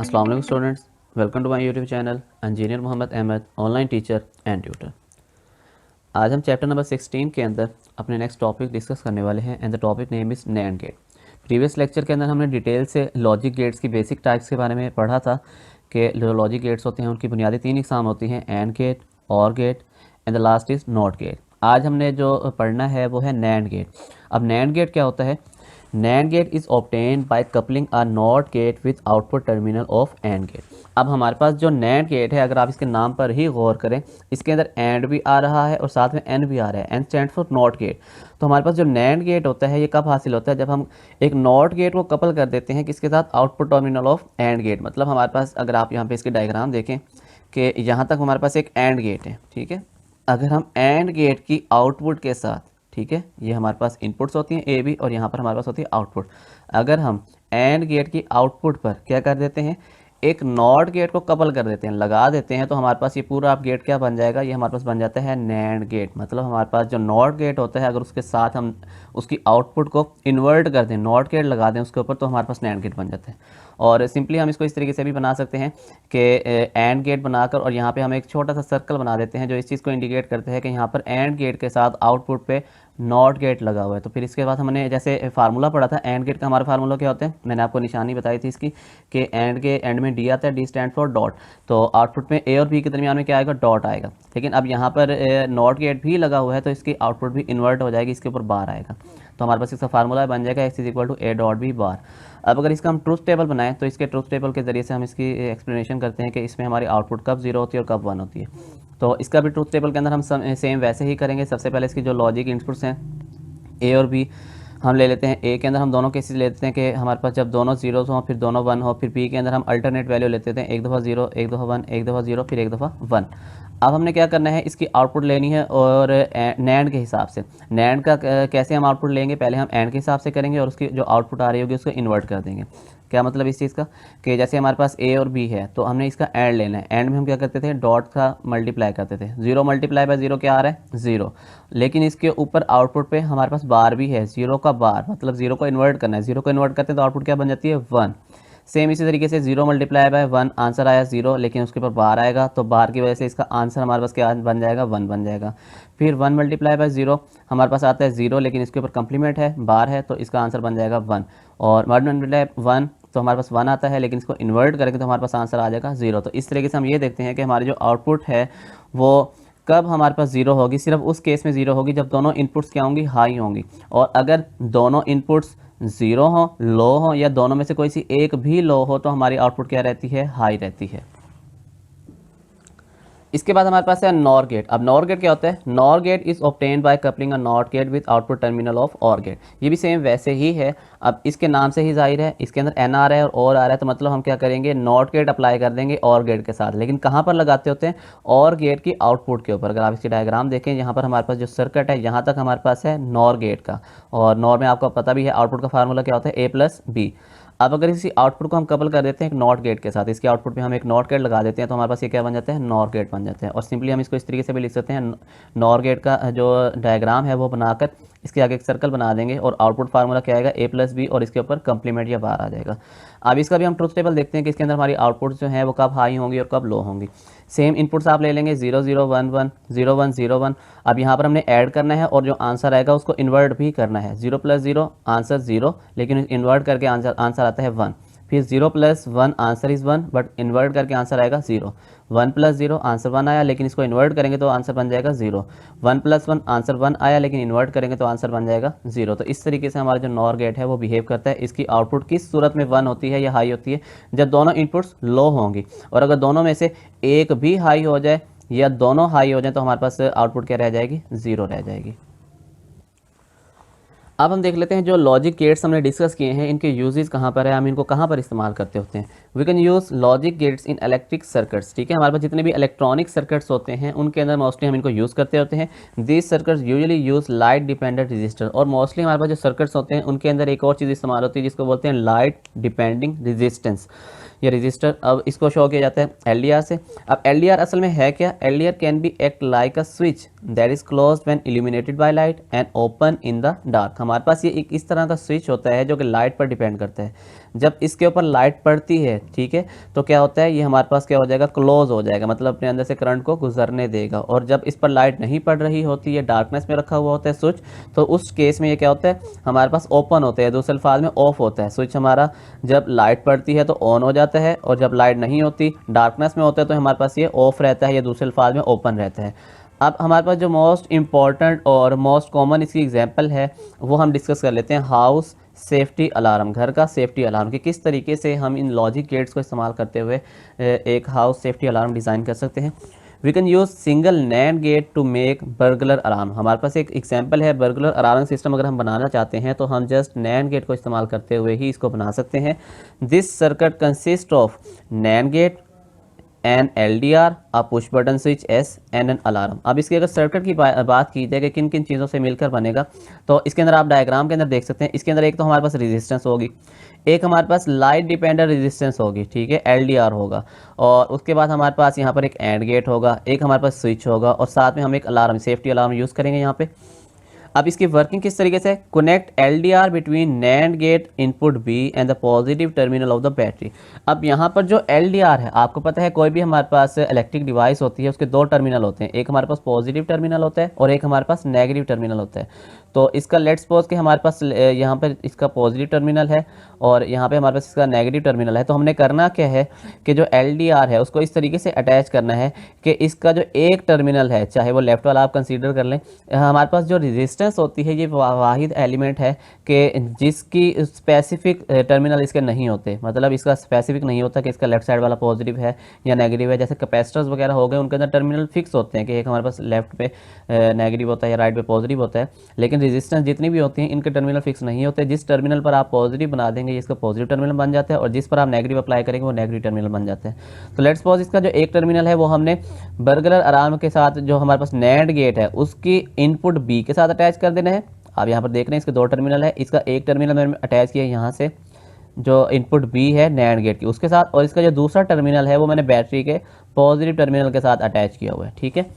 अस्सलाम वालेकुम students, welcome to my YouTube channel engineer Mohammad Ahmed online teacher and tutor. आज हम चैप्टर नंबर 16 के अंदर अपने नेक्स्ट टॉपिक डिस्कस करने वाले हैं and the topic name is NAND gate. Previous lecture के अंदर हमने डिटेल से लॉजिक गेट्स की बेसिक टाइप्स के बारे में पढ़ा था कि जो लॉजिक गेट्स होते हैं उनकी बुनियादी 3 इकसाम होती हैं, AND gate, OR gate and the last is NOT gate. आज हमने जो पढ़ना है वो है नैंड गेट। अब नैंड गेट क्या होता है? NAND gate is obtained by coupling a NOT gate with output terminal of AND gate। अब हमारे पास जो NAND गेट है, अगर आप इसके नाम पर ही गौर करें, इसके अंदर AND भी आ रहा है और साथ में N भी आ रहा है। N stand for not gate. तो हमारे पास जो NAND गेट होता है ये कब हासिल होता है? जब हम एक नॉट गेट को कपल कर देते हैं किसके साथ? Output terminal of AND gate. मतलब हमारे पास, अगर आप यहाँ पे इसकी डायग्राम देखें कि यहाँ तक हमारे पास एक AND गेट है, ठीक है। अगर हम AND गेट की आउटपुट के साथ, ठीक है, ये हमारे पास इनपुट्स होती हैं ए बी और यहाँ पर हमारे पास होती है आउटपुट। अगर हम एंड गेट की आउटपुट पर क्या कर देते हैं, एक नॉट गेट को कपल कर देते हैं, लगा देते हैं, तो हमारे पास ये पूरा आप गेट क्या बन जाएगा? ये हमारे पास बन जाता है नैंड गेट। मतलब हमारे पास जो नॉट गेट होता है, अगर उसके साथ हम उसकी आउटपुट को इन्वर्ट कर दें, नॉट गेट लगा दें उसके ऊपर, तो हमारे पास नैंड गेट बन जाता है। और सिंपली हम इसको इस तरीके से भी बना सकते हैं कि एंड गेट बनाकर और यहाँ पे हम एक छोटा सा सर्कल बना देते हैं जो इस चीज़ को इंडिकेट करते हैं कि यहाँ पर एंड गेट के साथ आउटपुट पे नॉट गेट लगा हुआ है। तो फिर इसके बाद हमने जैसे फार्मूला पढ़ा था एंड गेट का, हमारा फार्मूला क्या होता है? मैंने आपको निशानी बताई थी इसकी कि एंड के एंड में डी आता है, डी स्टैंड फॉर डॉट। तो आउटपुट में ए और बी के दरमियान में क्या आएगा? डॉट आएगा। लेकिन अब यहाँ पर नॉट गेट भी लगा हुआ है तो इसकी आउटपुट भी इन्वर्ट हो जाएगी, इसके ऊपर बार आएगा। तो हमारे पास इसका फार्मूला बन जाएगा X is equal to A dot B bar. अब अगर इसका हम ट्रूथ टेबल बनाएं तो इसके ट्रूथ टेबल के ज़रिए से हम इसकी एक्सप्लेनेशन करते हैं कि इसमें हमारी आउटपुट कब जीरो होती है और कब वन होती है। तो इसका भी ट्रूथ टेबल के अंदर हम सेम वैसे ही करेंगे। सबसे पहले इसकी जो लॉजिक इनपुट्स हैं ए और बी हम ले लेते हैं। ए के अंदर हम दोनों केसेस लेते हैं कि हमारे पास जब दोनों जीरोस हों फिर दोनों वन हो। फिर बी के अंदर हम अल्टरनेट वैल्यू लेते हैं, एक दफ़ा जीरो, एक दफ़ा वन, एक दफ़ा जीरो, फिर एक दफ़ा वन। अब हमने क्या करना है, इसकी आउटपुट लेनी है और नैंड के हिसाब से। नैंड का कैसे हम आउटपुट लेंगे? पहले हम एंड के हिसाब से करेंगे और उसकी जो आउटपुट आ रही होगी उसको इन्वर्ट कर देंगे। क्या मतलब इस चीज़ का? कि जैसे हमारे पास ए और बी है तो हमने इसका एंड लेना है। एंड में हम क्या करते थे? डॉट का मल्टीप्लाई करते थे। जीरो मल्टीप्लाई बाय जीरो क्या आ रहा है? जीरो। लेकिन इसके ऊपर आउटपुट पे हमारे पास बार भी है, जीरो का बार, मतलब जीरो को इन्वर्ट करना है। जीरो को इन्वर्ट करते हैं तो आउटपुट क्या बन जाती है? वन। सेम इसी तरीके से zero multiply by one, answer आया जीरो, लेकिन उसके ऊपर बार आएगा तो बार की वजह से इसका आंसर हमारे पास क्या बन जाएगा? वन बन जाएगा। फिर वन मल्टीप्लाई बाय जीरो, हमारे पास आता है जीरो, लेकिन इसके ऊपर कंप्लीमेंट है, बार है, तो इसका आंसर बन जाएगा वन। और वन मल्टीप्लाई वन, तो हमारे पास वन आता है, लेकिन इसको इन्वर्ट करेंगे तो हमारे पास आंसर आ जाएगा जीरो। तो इस तरीके से हम ये देखते हैं कि हमारी जो आउटपुट है वो कब हमारे पास जीरो होगी? सिर्फ उस केस में जीरो होगी जब दोनों इनपुट्स क्या होंगी? हाई होंगी। और अगर दोनों इनपुट्स ज़ीरो हो, लो हो, या दोनों में से कोई सी एक भी लो हो तो हमारी आउटपुट क्या रहती है? हाई रहती है। इसके बाद हमारे पास है नॉर गेट। अब नॉर गेट क्या होता है? NOR gate is obtained by coupling a NOT gate with output terminal of OR gate. ये भी सेम वैसे ही है। अब इसके नाम से ही जाहिर है, इसके अंदर एन आ रहा है और आ रहा है, तो मतलब हम क्या करेंगे? नॉट गेट अप्लाई कर देंगे और गेट के साथ। लेकिन कहाँ पर लगाते होते हैं? और गेट की आउटपुट के ऊपर। अगर आप इसकी डायग्राम देखें, यहाँ पर हमारे पास जो सर्किट है यहाँ तक हमारे पास है नॉर गेट का, और नॉर में आपको पता भी है आउटपुट का फार्मूला क्या होता है? ए प्लस बी। अब अगर इसी आउटपुट को हम कपल कर देते हैं एक नॉट गेट के साथ, इसके आउटपुट में हम एक नॉट गेट लगा देते हैं, तो हमारे पास ये क्या बन जाता है? नॉर गेट बन जाता है। और सिंपली हम इसको इस तरीके से भी लिख सकते हैं, नॉर गेट का जो डायग्राम है वो बनाकर इसके आगे एक सर्कल बना देंगे और आउटपुट फार्मूला क्या आएगा? ए प्लस बी, और इसके ऊपर कंप्लीमेंट या बार आ जाएगा। अब इसका भी हम ट्रूथ टेबल देखते हैं कि इसके अंदर हमारी आउटपुट जो है वो कब हाई होंगी और कब लो होंगी। सेम इनपुट्स आप ले लेंगे, 0 0 1 1 0 1 0 1। अब यहाँ पर हमने ऐड करना है और जो आंसर आएगा उसको इन्वर्ट भी करना है। 0 + 0 आंसर 0, लेकिन इन्वर्ट करके आंसर आता है 1। फिर 0 + 1 आंसर इज़ 1, बट इन्वर्ट करके आंसर आएगा 0। 1 + 0 आंसर 1 आया, लेकिन इसको इन्वर्ट करेंगे तो आंसर बन जाएगा 0। 1 + 1 आंसर 1 आया, लेकिन इन्वर्ट करेंगे तो आंसर बन जाएगा 0। तो इस तरीके से हमारा जो नॉर गेट है वो बिहेव करता है। इसकी आउटपुट किस सूरत में 1 होती है या हाई होती है? जब दोनों इनपुट्स लो होंगी। और अगर दोनों में से एक भी हाई हो जाए या दोनों हाई हो जाए तो हमारे पास आउटपुट क्या रह जाएगी? 0 रह जाएगी। अब हम देख लेते हैं जो लॉजिक गेट्स हमने डिस्कस किए हैं इनके यूजेस कहाँ पर है, हम इनको कहाँ पर इस्तेमाल करते होते हैं। We can use logic gates in electric circuits. ठीक है, हमारे पास जितने भी इलेक्ट्रॉनिक सर्किट्स होते हैं उनके अंदर मोस्टली हम इनको यूज़ करते होते हैं। These circuits usually use light dependent register. और मोस्टली हमारे पास जो सर्किट्स होते हैं उनके अंदर एक और चीज़ इस्तेमाल होती है जिसको बोलते हैं लाइट डिपेंडिंग रेजिस्टेंस। ये रजिस्टर अब इसको शो किया जाता है LDR से। अब LDR असल में है क्या? LDR can be act like a switch that is closed when illuminated by light and open in the dark. हमारे पास ये एक इस तरह का स्विच होता है जो कि लाइट पर डिपेंड करता है। जब इसके ऊपर लाइट पड़ती है, ठीक है, तो क्या होता है, ये हमारे पास क्या हो जाएगा, क्लोज हो जाएगा, मतलब अपने अंदर से करंट को गुजरने देगा। और जब इस पर लाइट नहीं पड़ रही होती है, डार्कनेस में रखा हुआ होता है स्विच, तो उस केस में ये क्या होता है, हमारे पास ओपन होता है, दूसरे अल्फाज में ऑफ होता है स्विच हमारा। जब लाइट पड़ती है तो ऑन हो जाता है, और जब लाइट नहीं होती, डार्कनेस में होता है, तो हमारे पास ये ऑफ रहता है, या दूसरे अल्फाज में ओपन रहता है। अब हमारे पास जो मोस्ट इंपॉर्टेंट और मोस्ट कॉमन इसकी एग्जांपल है वो हम डिस्कस कर लेते हैं, हाउस सेफ्टी अलार्म, घर का सेफ्टी अलार्म, कि किस तरीके से हम इन लॉजिक गेट्स को इस्तेमाल करते हुए एक हाउस सेफ्टी अलार्म डिज़ाइन कर सकते हैं। We can use single NAND gate to make burglar alarm. हमारे पास एक एग्जांपल है, बर्गलर अलार्म सिस्टम अगर हम बनाना चाहते हैं तो हम जस्ट नैंड गेट को इस्तेमाल करते हुए ही इसको बना सकते हैं। This circuit consist of NAND gate, an LDR, a push button switch S and an alarm. अब इसके अगर सर्किट की बात की जाए कि किन किन चीज़ों से मिलकर बनेगा, तो इसके अंदर आप डायग्राम के अंदर देख सकते हैं। इसके अंदर एक तो हमारे पास रेजिस्टेंस होगी, एक हमारे पास लाइट डिपेंडेंट रेजिस्टेंस होगी, ठीक है, LDR होगा, और उसके बाद हमारे पास यहाँ पर एक एंड गेट होगा, एक हमारे पास स्विच होगा, और साथ में हम एक अलार्म, सेफ्टी अलार्म यूज़ करेंगे यहाँ पे। अब इसकी वर्किंग किस तरीके से, connect LDR between NAND gate input B and the positive terminal of the battery. अब यहाँ पर जो LDR है, आपको पता है कोई भी हमारे पास इलेक्ट्रिक डिवाइस होती है उसके दो टर्मिनल होते हैं, एक हमारे पास पॉजिटिव टर्मिनल होता है और एक हमारे पास नेगेटिव टर्मिनल होता है। तो इसका लेट्स सपोज कि हमारे पास यहाँ पर इसका पॉजिटिव टर्मिनल है और यहाँ पे हमारे पास इसका नेगेटिव टर्मिनल है। तो हमने करना क्या है कि जो LDR है उसको इस तरीके से अटैच करना है कि इसका जो एक टर्मिनल है, चाहे वो लेफ्ट वाला आप कंसीडर कर लें, हमारे पास जो रेजिस्टेंस होती है ये वाहिद एलिमेंट है कि जिसकी स्पेसिफिक टर्मिनल इसके नहीं होते, मतलब इसका स्पेसिफिक नहीं होता कि इसका लेफ्ट साइड वाला पॉजिटिव है या नेगेटिव है। जैसे कैपेसिटर्स वगैरह हो गए, उनके अंदर टर्मिनल फिक्स होते हैं कि एक हमारे पास लेफ्ट पे नेगेटिव होता है या राइट पे पॉजिटिव होता है, लेकिन रेजिस्टेंस जितनी भी होती हैं इनके टर्मिनल फिक्स नहीं होते। जिस टर्मिनल पर आप पॉजिटिव बना देंगे इसका पॉजिटिव टर्मिनल बन जाता है, और जिस पर आप नेगेटिव अप्लाई करेंगे वो नेगेटिव टर्मिनल बन जाता है। तो लेट्स सपोज इसका जो एक टर्मिनल है वो हमने बर्गलर अलार्म के साथ, जो हमारे पास नैंड गेट है उसकी इनपुट B के साथ अटैच कर देना है। आप यहाँ पर देख रहे हैं इसके दो टर्मिनल है, इसका एक टर्मिनल मैंने अटैच किया है यहाँ से, जो इनपुट B है नैंड गेट की उसके साथ, और इसका जो दूसरा टर्मिनल है वो मैंने बैटरी के पॉजिटिव टर्मिनल के साथ अटैच किया हुआ है, ठीक है।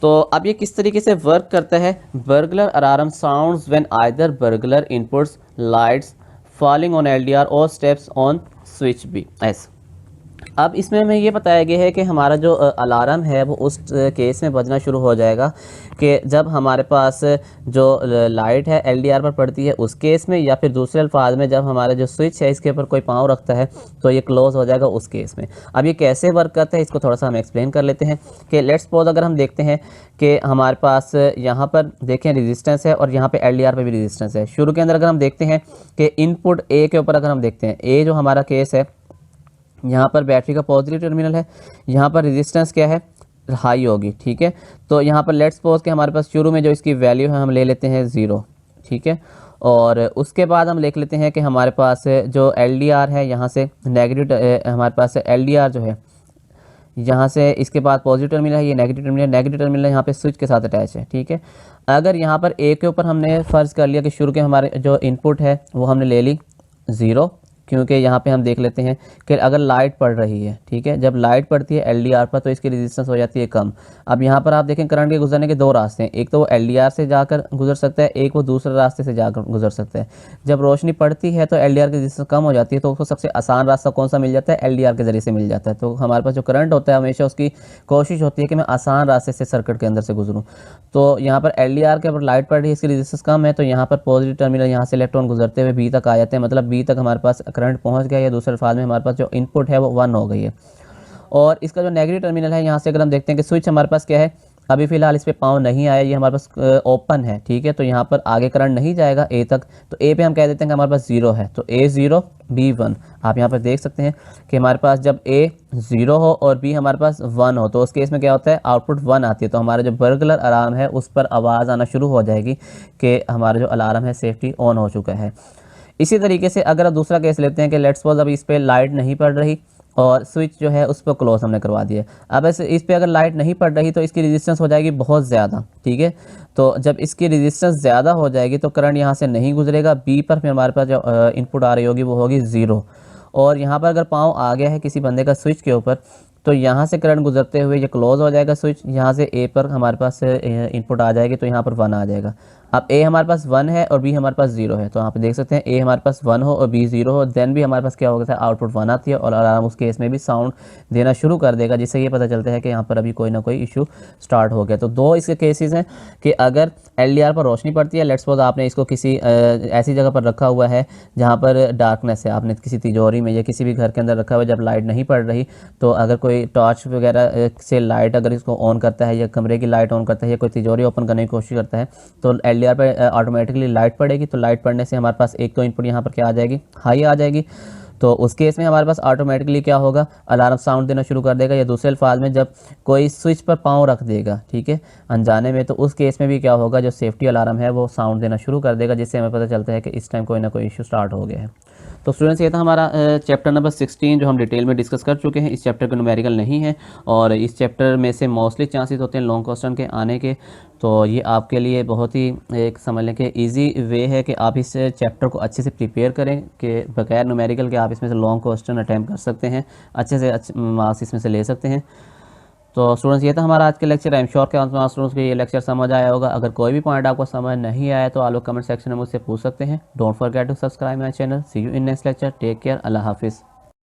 तो अब ये किस तरीके से वर्क करता है, burglar alarm sounds when either burglar inputs lights falling on LDR और steps on switch B S। अब इसमें हमें ये बताया गया है कि हमारा जो अलार्म है वो उस केस में बजना शुरू हो जाएगा कि जब हमारे पास जो लाइट है LDR पर पड़ती है उस केस में, या फिर दूसरे अल्फाज में जब हमारा जो स्विच है इसके ऊपर कोई पाँव रखता है तो ये क्लोज हो जाएगा उस केस में। अब ये कैसे वर्क करता है इसको थोड़ा सा हम एक्सप्लेन कर लेते हैं कि लेट्स सपोज अगर हम देखते हैं कि हमारे पास यहाँ पर देखें रेजिस्टेंस है और यहाँ पे LDR पे भी रेजिस्टेंस है। शुरू के अंदर अगर हम देखते हैं कि इनपुट A के ऊपर अगर हम देखते हैं, A जो हमारा केस है, यहाँ पर बैटरी का पॉजिटिव टर्मिनल है, यहाँ पर रेजिस्टेंस क्या है, हाई होगी, ठीक है। तो यहाँ पर लेट्स सपोज कि हमारे पास शुरू में जो इसकी वैल्यू है हम ले लेते हैं 0, ठीक है, और उसके बाद हम लिख लेते हैं कि हमारे पास जो LDR है यहाँ से नेगेटिव, हमारे पास LDR जो है यहाँ से इसके बाद पॉजिटिव टर्मिनल है, ये नेगेटिव टर्मिनल यहाँ पे स्विच के साथ अटैच है, ठीक है। अगर यहाँ पर A के ऊपर हमने फ़र्ज़ कर लिया कि शुरू के हमारे जो इनपुट है वो हमने ले ली 0, क्योंकि यहाँ पे हम देख लेते हैं कि अगर लाइट पड़ रही है, ठीक है, जब लाइट पड़ती है LDR पर तो इसकी रेजिस्टेंस हो जाती है कम। अब यहाँ पर आप देखें करंट के गुजरने के दो रास्ते हैं, एक तो वो LDR से जाकर गुजर सकता है, एक वो दूसरे रास्ते से जाकर गुजर सकता है। जब रोशनी पड़ती है तो LDR की रेजिस्टेंस कम हो जाती है, तो उसको सबसे आसान रास्ता कौन सा मिल जाता है, LDR के ज़रिए से मिल जाता है। तो हमारे पास जो करंट होता है हमेशा उसकी कोशिश होती है कि मैं आसान रास्ते से सर्किट के अंदर से गुजरूँ। तो यहाँ पर LDR के ऊपर लाइट पड़ रही है, इसकी रेजिस्टेंस कम है, तो यहाँ पर पॉजिटिव टर्मिनल यहाँ से इलेक्ट्रॉन गुजरते हुए B तक आ जाते हैं, मतलब B तक हमारे पास करंट पहुँच गया, या दूसरे अल्फाज में हमारे पास जो इनपुट है वो 1 हो गई है। और इसका जो नेगेटिव टर्मिनल है यहाँ से अगर हम देखते हैं कि स्विच हमारे पास क्या है, अभी फिलहाल इस पे पाँव नहीं आया, ये हमारे पास ओपन है, ठीक है, तो यहाँ पर आगे करंट नहीं जाएगा A तक, तो A पे हम कह देते हैं कि हमारे पास 0 है, तो A 0 B 1। आप यहाँ पर देख सकते हैं कि हमारे पास जब A 0 हो और B हमारे पास 1 हो तो उस केस में क्या होता है, आउटपुट 1 आती है, तो हमारा जो बर्गलर अलार्म है उस पर आवाज़ आना शुरू हो जाएगी कि हमारा जो अलार्म है सेफ्टी ऑन हो चुका है। इसी तरीके से अगर आप दूसरा केस लेते हैं कि लेट्स सपोज अब इस पर लाइट नहीं पड़ रही और स्विच जो है उस पर क्लोज हमने करवा दिया। अब ऐसे इस पर अगर लाइट नहीं पड़ रही तो इसकी रेजिस्टेंस हो जाएगी बहुत ज़्यादा, ठीक है। तो जब इसकी रेजिस्टेंस ज़्यादा हो जाएगी तो करंट यहाँ से नहीं गुजरेगा, B पर फिर हमारे पास जो इनपुट आ रही होगी वो होगी 0, और यहाँ पर अगर पाँव आ गया है किसी बंदे का स्विच के ऊपर, तो यहाँ से करंट गुजरते हुए ये क्लोज हो जाएगा स्विच, यहाँ से ए पर हमारे पास इनपुट आ जाएगी, तो यहाँ पर 1 आ जाएगा। अब ए हमारे पास 1 है और बी हमारे पास 0 है, तो यहाँ पे देख सकते हैं ए हमारे पास 1 हो और बी 0 हो, देन भी हमारे पास क्या होगा, आउटपुट 1 आती है और अलार्म उस केस में भी साउंड देना शुरू कर देगा, जिससे ये पता चलता है कि यहाँ पर अभी कोई ना कोई इशू स्टार्ट हो गया। तो दो इसके केसेस हैं कि अगर एलडीआर पर रोशनी पड़ती है, लेट्स सपोज आपने इसको किसी ऐसी जगह पर रखा हुआ है जहाँ पर डार्कनेस है, आपने किसी तिजोरी में या किसी भी घर के अंदर रखा हुआ है, जब लाइट नहीं पड़ रही, तो अगर कोई टॉर्च वगैरह से लाइट अगर इसको ऑन करता है या कमरे की लाइट ऑन करता है या कोई तिजोरी ओपन करने की कोशिश करता है, तो एलडीआर पर ऑटोमेटिकली लाइट पड़ेगी। तो लाइट पड़ने से हमारे पास एक तो इनपुट यहाँ पर क्या आ जाएगी, हाई आ जाएगी, तो उस केस में हमारे पास ऑटोमेटिकली क्या होगा, अलार्म साउंड देना शुरू कर देगा। या दूसरे अल्फाज में जब कोई स्विच पर पाँव रख देगा, ठीक है, अनजाने में, तो उस केस में भी क्या होगा, जो सेफ्टी अलार्म है वो साउंड देना शुरू कर देगा, जिससे हमें पता चलता है कि इस टाइम कोई ना कोई इशू स्टार्ट हो गया है। तो स्टूडेंट्स, ये था हमारा चैप्टर नंबर 16 जो हम डिटेल में डिस्कस कर चुके हैं। इस चैप्टर का न्यूमेरिकल नहीं है और इस चैप्टर में से मोस्टली चांसेस होते हैं लॉन्ग क्वेश्चन के आने के। तो ये आपके लिए बहुत ही एक समझ लें कि ईजी वे है कि आप इस चैप्टर को अच्छे से प्रिपेयर करें कि बगैर न्यूमेरिकल के आप इसमें से लॉन्ग क्वेश्चन अटैम्प्ट कर सकते हैं, अच्छे से अच्छे मार्क्स इसमें से ले सकते हैं। तो स्टूडेंट्स, ये था हमारा आज का लेक्चर। आई एम श्योर कि स्टूडेंट्स को ये लेक्चर समझ आया होगा। अगर कोई भी पॉइंट आपको समझ नहीं आया तो आप लोग कमेंट सेक्शन में मुझसे पूछ सकते हैं। Don't forget to subscribe my channel. See you in next lecture. Take care. अल्लाह हाफिज़।